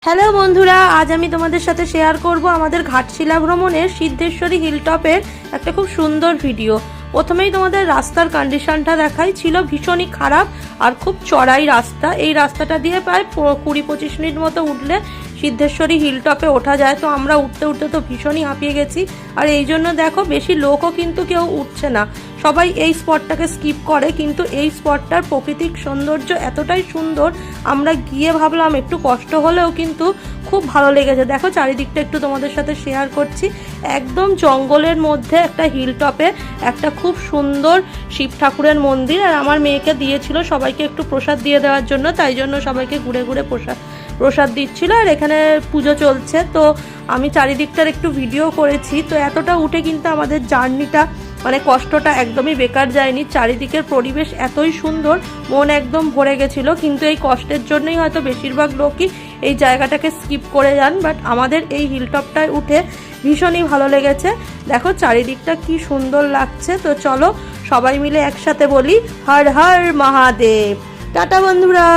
Hello বন্ধুরা, আজ আমি তোমাদের সাথে শেয়ার করব আমাদের ঘাটশিলা ভ্রমণের সিদ্ধেশ্বরী হিলটপের একটা খুব সুন্দর ভিডিও। প্রথমেই তোমাদের রাস্তার কন্ডিশনটা দেখাই, ছিল ভীষণই খারাপ আর খুব চড়াই রাস্তা। এই রাস্তাটা দিয়ে প্রায় 20-25 মিনিট মতো উঠলে সিদ্ধেশ্বরী হিলটপে ওঠা যায়। তো আমরা উঠতে উঠতে তো ভীষণই হাঁপিয়ে গেছি, আর এই জন্য দেখো বেশি লোকও কিন্তু কেউ উঠছে না, সবাই এই স্পটটাকে স্কিপ করে। কিন্তু এই স্পটটার প্রাকৃতিক সৌন্দর্য এতটাই সুন্দর, আমরা গিয়ে ভাবলাম একটু কষ্ট হলেও কিন্তু খুব ভালো লেগেছে। দেখো চারিদিকটা একটু তোমাদের সাথে শেয়ার করছি। একদম জঙ্গলের মধ্যে একটা হিলটপে একটা খুব সুন্দর শিব ঠাকুরের মন্দির, আর আমার মেয়েকে দিয়েছিল সবাইকে একটু প্রসাদ দিয়ে দেওয়ার জন্য, তাই জন্য সবাইকে ঘুরে ঘুরে প্রসাদ দিচ্ছিল। আর এখানে পুজো চলছে, তো আমি চারিদিকটার একটু ভিডিও করেছি। তো এতটা উঠে কিন্তু আমাদের জার্নিটা মানে কষ্টটা একদমই বেকার যায়নি। চারিদিকের পরিবেশ এতই সুন্দর, মন একদম ভরে গেছিলো। কিন্তু এই কষ্টের জন্যই হয়তো বেশিরভাগ লোকই এই জায়গাটাকে স্কিপ করে যান, বাট আমাদের এই হিলটপটায় উঠে ভীষণই ভালো লেগেছে। দেখো চারিদিকটা কি সুন্দর লাগছে। তো চলো সবাই মিলে একসাথে বলি হর হর মহাদেব। টাটা বন্ধুরা।